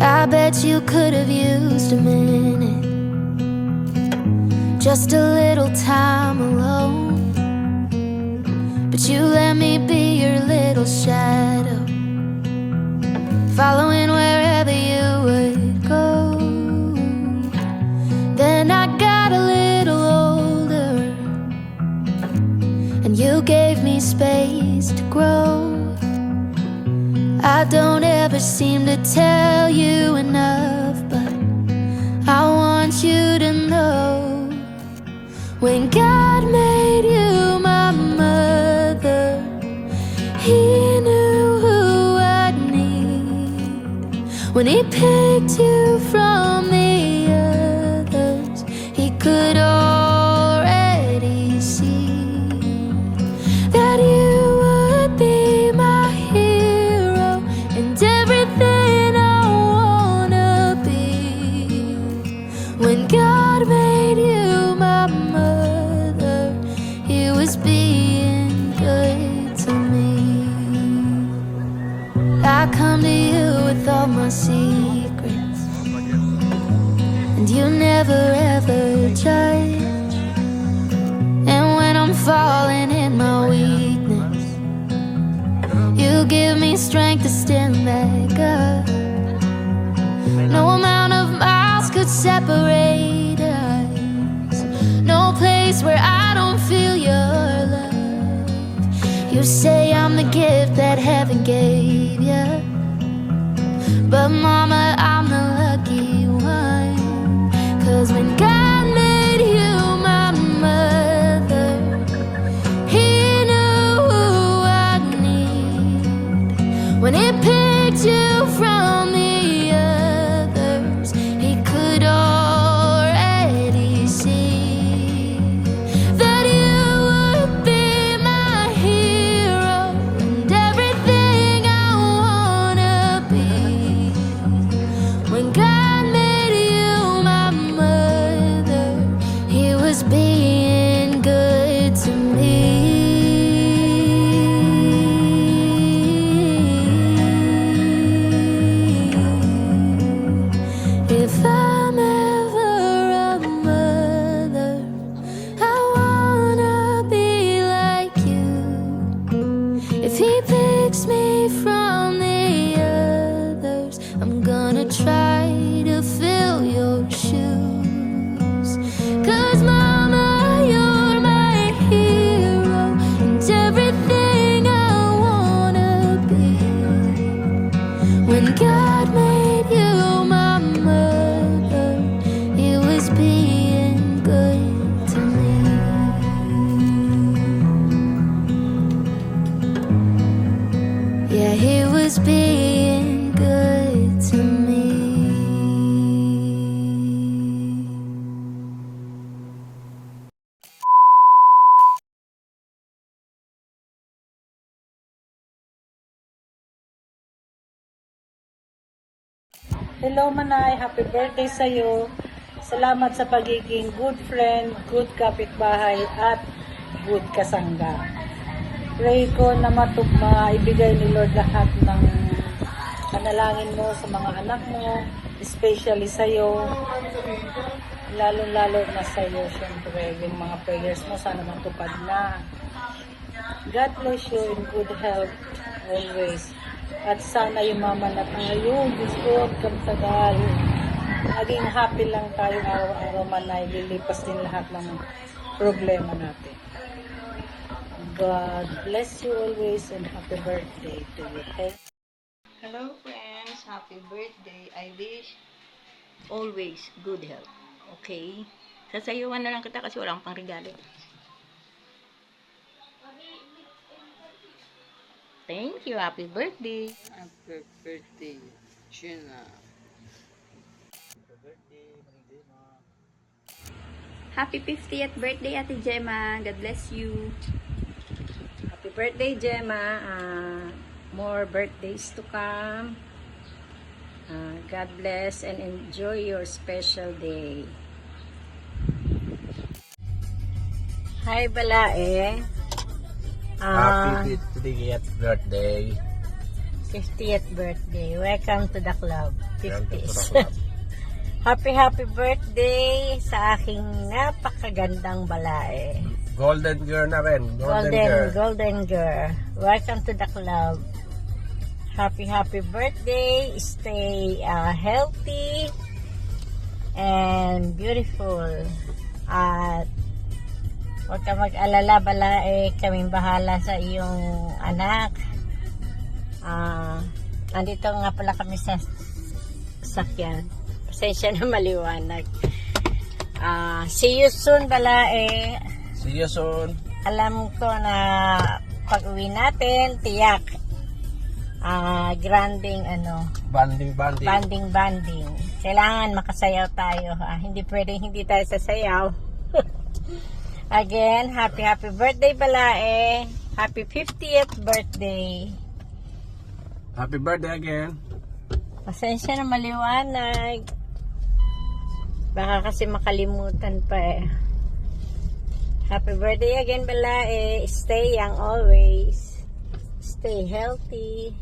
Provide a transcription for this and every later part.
I bet you could have used a minute, just a little time alone. But you let me be your little shadow, following wherever you would go. Then I got a little older, and you gave me space to grow. I don't ever seem to tell you enough, but I want you to know, when God made you my mother, He knew who I'd need. When He picked you from the others, He could already see that you would be my hero and everything I wanna be. When God made you my mother, He was being good to me. I come to you with all my secrets, and you never ever judge. And when I'm falling in my weakness, you give me strength to stand back up. No amount of miles could separate us, no place where I don't feel your love. You say I'm the gift that heaven gave you, but mama, I'm the lucky one. 'Cause when God made you my mother, He knew who I'd need. When He picked you from the others, He could already see that you would be my hero and everything I wanna be. When God made you my mother, He was being good to me. If I'm ever a mother, I wanna be like you. If He picks me from the others, I'm gonna try to fill your shoes. 'Cause mama, you're my hero and everything I wanna be. When God made you my mother, He was being good to me. Yeah, He was being good to me. Hello Manay, happy birthday sa'yo. Salamat sa pagiging good friend, good kapitbahay at good kasangga. Pray ko na maibigay ni Lord lahat ng panalangin mo sa mga anak mo, especially sa'yo, lalo-lalo na sa'yo, syempre, yung mga prayers mo sana matupad na. God bless you in good health always. At sana yung mama na tayo, gusto kang tagal. Maging happy lang tayo araw-araw, Manay. Lilipas din lahat ng problema natin. God bless you always and happy birthday to you. Okay? Hello friends, happy birthday. I wish always good health. Okay? Sasayuan na lang kita kasi walang pang regalo. Thank you, happy birthday. Happy birthday, Gina. Happy 50th birthday, Ate Gemma. God bless you. Happy birthday, Gemma. More birthdays to come. God bless and enjoy your special day. Hi, Balae. Happy 50th birthday. 50th birthday. Welcome to the club. Welcome to the 50s. club. Happy birthday sa aking napakagandang balae. Golden girl na rin. Golden girl. Welcome to the club. Happy birthday. Stay healthy and beautiful. At huwag ka mag-alala, balae. Kaming bahala sa iyong anak. Andito nga pala kami sa sakyan. Pasensya na maliwanag. See you soon, balae. See you soon. Alam ko na pag uwi natin, tiyak. Granding banding. Kailangan makasayaw tayo. Hindi pwedeng hindi tayo sasayaw. Again, happy birthday, balae. Happy 50th birthday. Happy birthday again. Pasensya na maliwanag. Baka kasi makalimutan pa eh. Happy birthday again, balae. Stay young always. Stay healthy.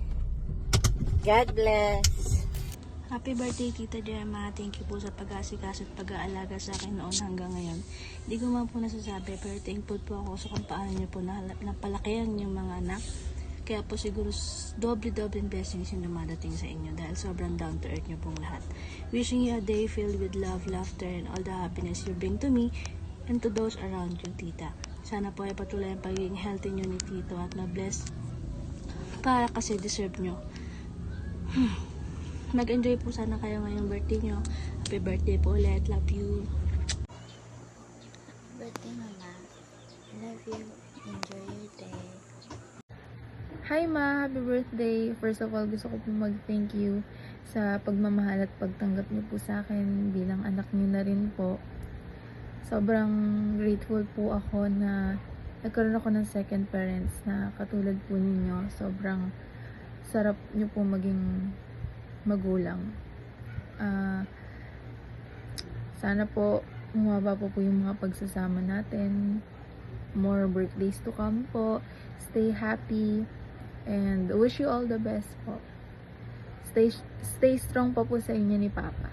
God bless. Happy birthday, Tita Gemma. Thank you po sa pag-aasikaso at pag-aalaga sa akin noon hanggang ngayon. Hindi ko man po nasasabi, pero thankful po ako sa kung paano niyo po napalakihan yung mga anak. Kaya po siguro doble blessings yung dumadating sa inyo dahil sobrang down to earth niyo pong lahat. Wishing you a day filled with love, laughter, and all the happiness you bring to me and to those around you, Tita. Sana po ay patuloy ang pagiging healthy niyo ni Tito at na-bless para kasi deserve niyo. Mag-enjoy po sana kayo ngayong birthday nyo. Happy birthday po ulit. Love you. Birthday, Mama. Love you. Enjoy your day. Hi Ma! Happy birthday! First of all, gusto ko po mag-thank you sa pagmamahal at pagtanggap niyo po sa akin bilang anak niyo na rin po. Sobrang grateful po ako na nagkaroon ako ng second parents na katulad po ninyo. Sobrang sarap niyo po maging magulang. Sana po umaba po yung mga pagsasama natin. More birthdays to come po. Stay happy and wish you all the best po. Stay strong pa po sa inyo ni Papa.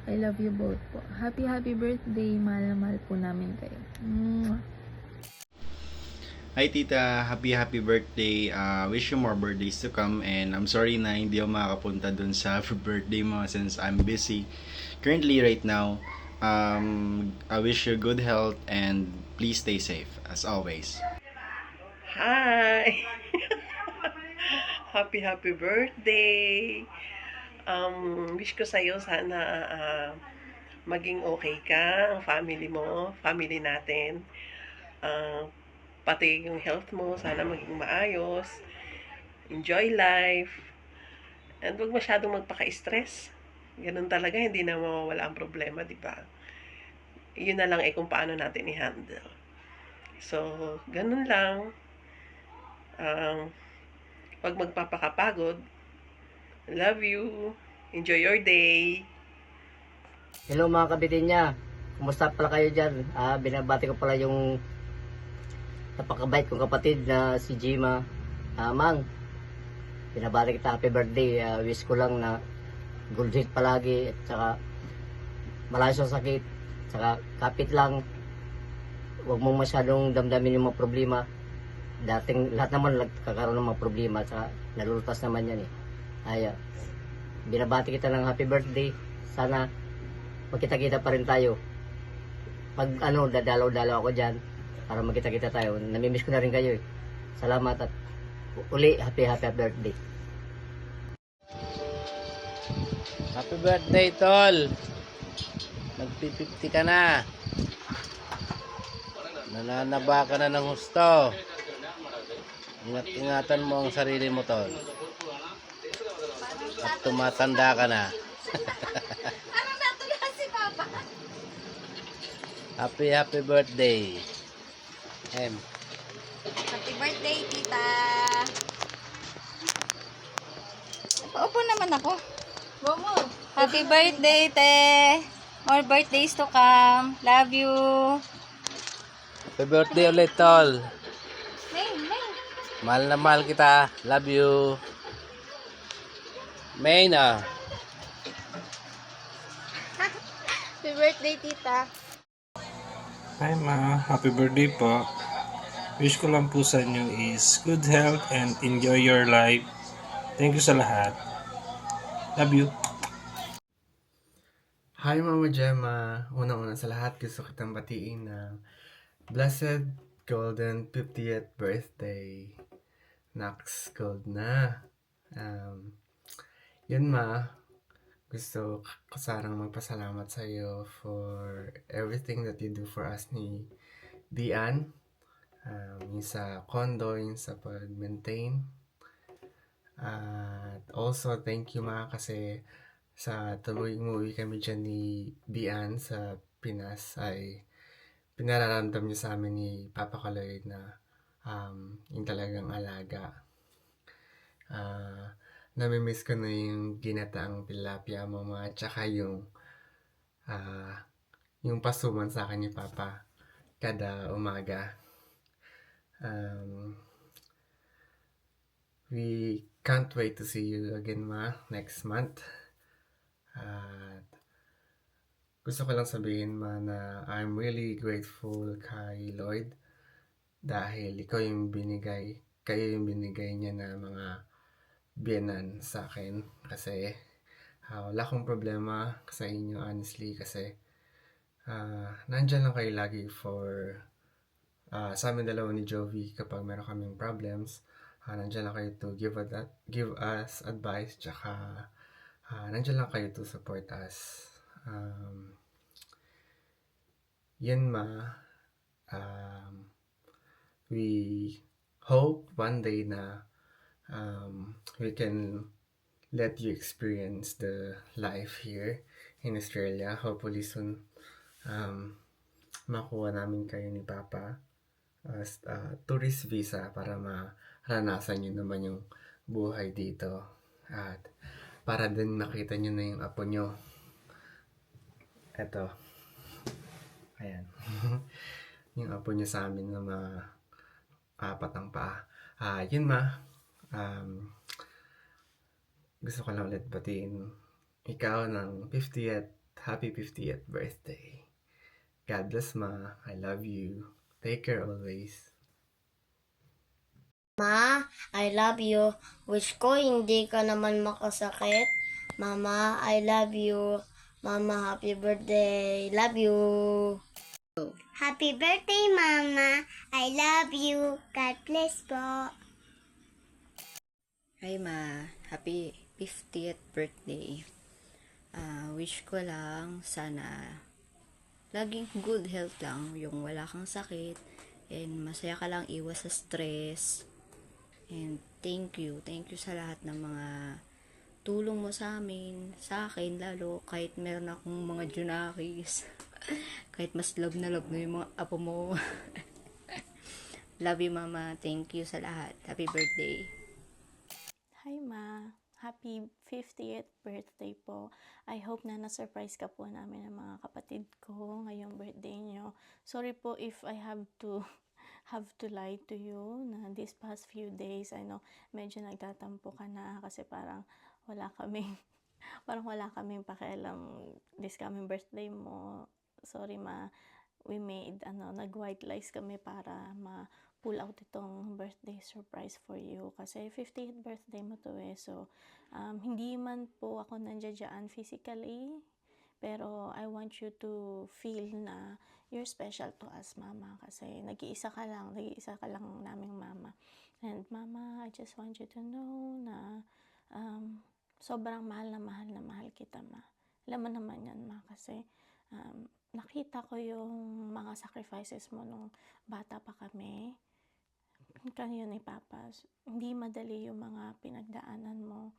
I love you both po. Happy birthday. Mahal na mahal po namin kayo. Mwah. Hi Tita, happy birthday. Wish you more birthdays to come and I'm sorry na hindi ako makakapunta dun sa birthday mo since I'm busy currently right now. I wish you good health and please stay safe as always. Hi! Happy birthday! Wish ko sa'yo sana maging okay ka, ang family mo, family natin. Pati yung health mo, sana maging maayos. Enjoy life. And huwag masyadong magpaka-stress. Ganun talaga, hindi na mawawala ang problema, di ba? Yun na lang kung paano natin i-handle. So, ganun lang. Huwag magpapakapagod. Love you. Enjoy your day. Hello mga kabitin niya. Kumusta pala kayo dyan? Binabati ko pala yung napakabait kong kapatid na si Jima. Mang, binabati kita, happy birthday. Wish ko lang na good health palagi at saka malayo sa sakit. Saka kapit lang. Huwag mong masyadong damdamin yung mga problema. Lahat naman nagkakaroon ng mga problema at saka nalulutas naman yan eh. Binabati kita ng happy birthday. Sana magkita-kita pa rin tayo. Pag dadalaw-dalaw ako dyan para magkita-kita tayo. Namimiss ko na rin kayo eh. Salamat at uli, happy birthday. Happy birthday, Tol. Nagpi-50 ka na. Nananaba ka na ng husto. Ingat-ingatan mo ang sarili mo, Tol. At tumatanda ka na. Happy birthday. Happy birthday, Tita. Paupo naman ako. Happy birthday, te. More birthdays to come. Love you. Happy birthday ulit, Tol. Name. Mahal na mahal kita. Love you. Mayna. Happy birthday, tita. Hi ma, happy birthday po. Wish ko lang po sa inyo is good health and enjoy your life. Thank you sa lahat. Love you. Hi Mama Gemma! Unang-una sa lahat, gusto kitang batiin ng Blessed Golden 50th Birthday. Nax, gold na. Yun ma, gusto ko sarang magpasalamat sa iyo for everything that you do for us ni Dian. Yung sa condo, yung sa pag-maintain. At also, thank you ma kasi sa tuloy umuwi kami dyan ni Bian sa Pinas ay pinararamdam niyo sa amin ni Papa Kaloy na yung talagang alaga. Namimiss ko na yung ginataang tilapia mo mga tsaka yung pasuman sa akin ni Papa kada umaga. We can't wait to see you again ma next month. At gusto ko lang sabihin ma na I'm really grateful kay Lloyd dahil kayo yung binigay niya na mga biyenan sa akin kasi wala akong problema sa inyo honestly kasi nandyan lang kayo lagi for sa amin dalawa ni Jovi kapag meron kaming problems. Nandyan lang kayo to give us advice tsaka nandyan lang kayo to support us. Yun ma, we hope one day na we can let you experience the life here in Australia. Hopefully soon makuha namin kayo ni Papa as tourist visa para maranasan nyo naman yung buhay dito at para din makita nyo na yung apo nyo. Eto, ayan. Yung apo nyo sa amin na apat ang paa. Yun ma, gusto ko lang ulit batiin ikaw ng happy 50th birthday. God bless ma, I love you. Take care always. Ma, I love you. Wish ko hindi ka naman makasakit. Mama, I love you. Mama, happy birthday. Love you. Happy birthday, Mama. I love you. God bless po. Hi ma, happy 50th birthday. Wish ko lang sana laging good health lang, yung wala kang sakit and masaya ka lang, iwas sa stress. And thank you sa lahat ng mga tulong mo sa amin, sa akin lalo, kahit meron akong mga junakis kahit mas love na yung mga apo mo. Love you mama, thank you sa lahat. Happy birthday. Hi ma, happy 50th birthday po. I hope na na-surprise ka po namin ng mga kapatid ko ngayong birthday nyo. Sorry po if I have to lie to you na these past few days. I know medyo nagtatampo ka na kasi parang wala kaming pakialam this coming birthday mo. Sorry ma, we made nag-white lies kami para pull out itong birthday surprise for you kasi 50th birthday mo to so hindi man po ako nandiyan physically pero I want you to feel na you're special to us mama kasi nag-iisa ka lang naming mama. And mama, I just want you to know na sobrang mahal na mahal kita ma. Alam mo naman yan ma kasi nakita ko yung mga sacrifices mo nung bata pa kami. Kanyo ni Papa. Hindi madali yung mga pinagdaanan mo.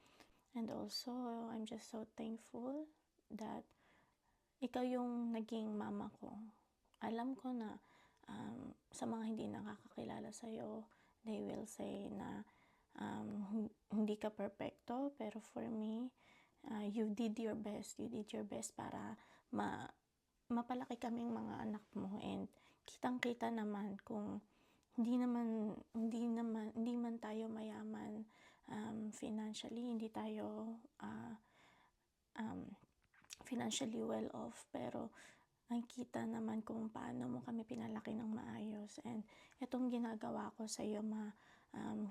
And also, I'm just so thankful that ikaw yung naging mama ko. Alam ko na sa mga hindi nakakakilala sa'yo, they will say na hindi ka perfecto, pero for me, you did your best. You did your best para mapalaki kaming mga anak mo. And kitang-kita naman kung hindi man tayo mayaman, financially, hindi tayo financially well off, pero nakikita naman kung paano mo kami pinalaki ng maayos. And itong ginagawa ko sa iyo,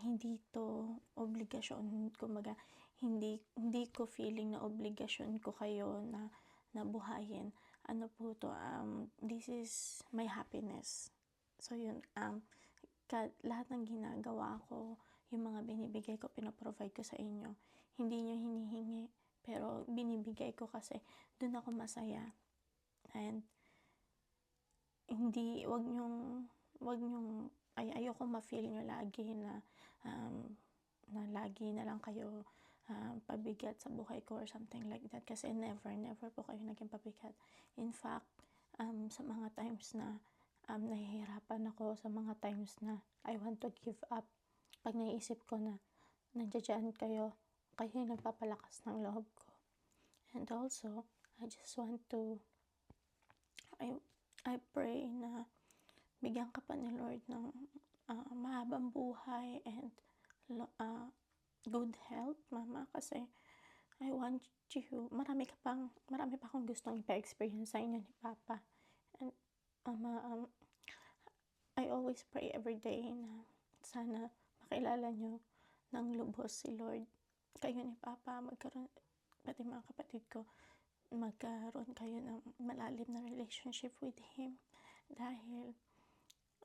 hindi to obligasyon. Kumbaga, hindi ko feeling na obligasyon ko kayo na buhayin. Ano po to, this is my happiness. So yun, lahat ng ginagawa ko, yung mga binibigay ko, pinaprovide ko sa inyo. Hindi nyo hinihingi, pero binibigay ko kasi dun ako masaya. And wag nyong ayoko ma-feel nyo lagi na lagi na lang kayo pabigat sa buhay ko or something like that, kasi never po kayo naging pabigat. In fact, sa mga times na nahihirapan ako, sa mga times na I want to give up, pag naisip ko na nandiyan kayo yung nagpapalakas ng loob ko. And also, I just want to I pray na bigyan ka pa ni Lord ng mahabang buhay and good health, Mama, kasi I want you, marami pa akong gustong ipa-experience sa inyo ni Papa. And Mama, I always pray every day na sana makilala nyo ng lubos si Lord. Kayo ni Papa, pati mga kapatid ko, magkaroon kayo ng malalim na relationship with Him, dahil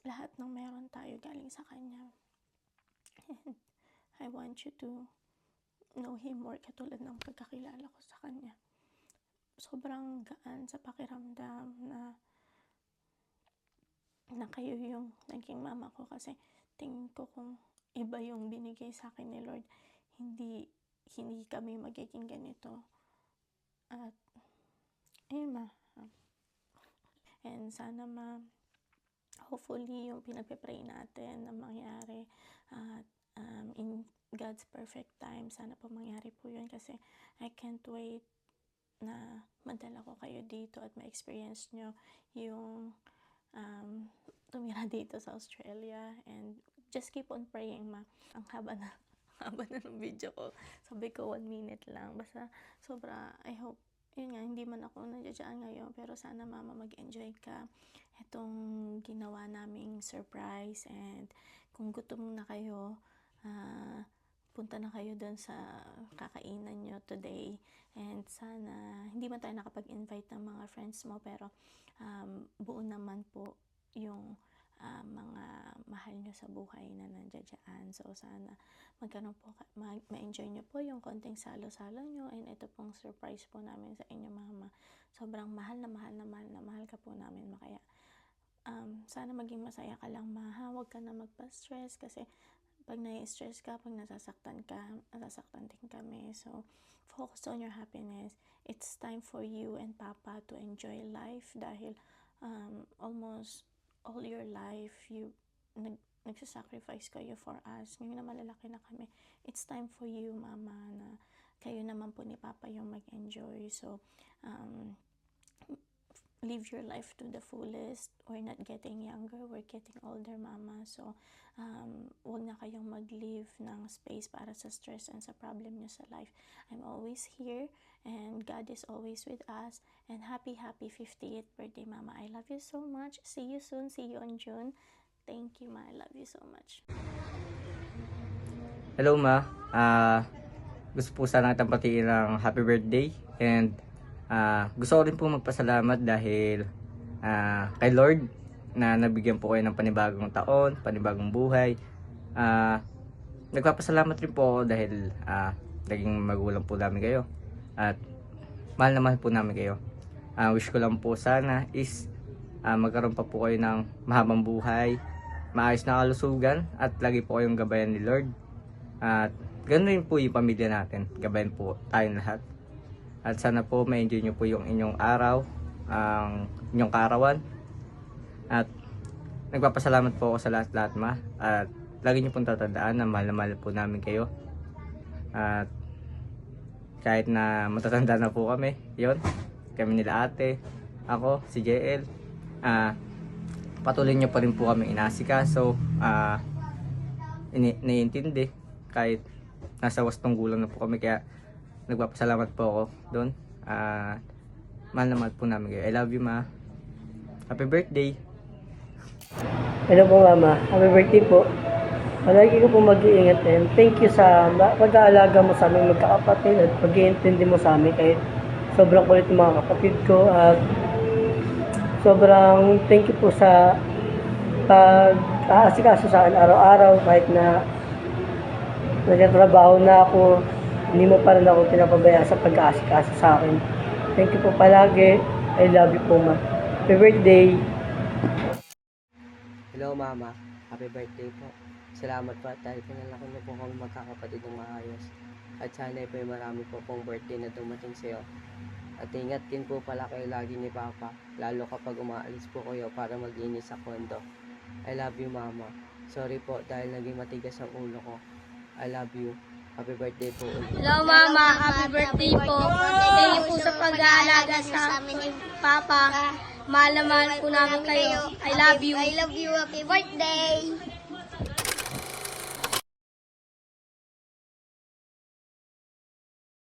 lahat ng meron tayo galing sa Kanya. And I want you to know Him more, katulad ng pagkakilala ko sa Kanya. Sobrang gaan sa pakiramdam na kayo yung naging mama ko, kasi tingin ko kung iba yung binigay sa akin ni Lord, hindi kami magiging ganito. At ayun, Ma. And sana, Ma, hopefully yung pinagpe-pray natin na mangyari at in God's perfect time, sana po mangyari po yun, kasi I can't wait na madala ko kayo dito at ma-experience nyo yung tumira dito sa Australia. And just keep on praying, Ma. Ang haba na ng video ko. Sabi ko 1 minute lang. Basta sobra, I hope, yun nga, hindi man ako nandiyan ngayon, pero sana, Mama, mag-enjoy ka itong ginawa naming surprise. And kung gutom na kayo, punta na kayo doon sa kakainan nyo today. And sana, hindi man tayo nakapag-invite ng mga friends mo, pero buo naman po yung mga mahal nyo sa buhay na nandiyan. So sana magkaroon po, ma-enjoy nyo po yung konting salo-salo nyo. And ito pong surprise po namin sa inyo, Mama. Sobrang mahal ka po namin, Ma. Kaya sana maging masaya ka lang, Ma. Huwag ka na magpa-stress, kasi pag nai-stress ka, pag nasasaktan din kami. So focus on your happiness. It's time for you and Papa to enjoy life, dahil almost all your life nagsasacrifice kayo for us. Ngayon na malalaki na kami, it's time for you, Mama, na kayo naman po ni Papa yung mag-enjoy. So live your life to the fullest. We're not getting younger, we're getting older, Mama. So huwag na kayong mag-leave ng space para sa stress and sa problem nyo sa life. I'm always here, and God is always with us. And happy 58th birthday, Mama. I love you so much. See you soon. See you on June. Thank you, Ma. I love you so much. Hello, Ma. Gusto po sana kitang patiin ng happy birthday. And gusto ko rin po magpasalamat dahil kay Lord na nabigyan po kayo ng panibagong taon, panibagong buhay. Nagpapasalamat rin po ako dahil naging magulang po namin kayo. At mahal na mahal po namin kayo. Wish ko lang po sana is magkaroon pa po kayo ng mahabang buhay, maayos na kalusugan, at lagi po kayong gabayan ni Lord. At ganoon rin po yung pamilya natin, gabayan po tayong lahat. At sana po ma-enjoy nyo po yung inyong araw, ang inyong kaarawan. At nagpapasalamat po ako sa lahat-lahat, Ma. At lagi nyo pong tatandaan na mahal po namin kayo. At kahit na matatanda na po kami, kami nila ate, ako, si JL, patuloy nyo pa rin po kami inasikaso, naiintindi kahit nasa wastong gulang na po kami, kaya nagpapasalamat po ako doon. Mahal na mahal po namin kayo. I love you, ma. Happy birthday. Hello po, Mama. Happy birthday po. Palagi ko po mag-iingat din. Thank you sa pag-aalaga mo sa aming magkakapatid at pag-iintindi mo sa amin kahit sobrang kulit ng mga kapatid ko, at sobrang thank you po sa pag-aasikaso sa akin araw-araw kahit na nagtatrabaho na ako, hindi mo pa rin ako pinapabaya sa pag-aasikaso sa akin. Thank you po palagi. I love you po, ma. Happy birthday. Hello, Mama. Happy birthday po. Salamat po dahil pinalaki niyo po kami magkakapatid ng maayos. At sana po marami po pong birthday na dumating sa iyo. At ingat din po pala kayo lagi ni Papa, lalo kapag umaalis po kayo para mag-inis sa kondo. I love you, Mama. Sorry po dahil naging matigas ang ulo ko. I love you. Happy birthday po ulit. Hello, Mama. Happy birthday po. Thank you po sa pag-aalaga sa amin ni Papa. Mahal na mahal po namin kayo. I love you. I love you. Happy birthday.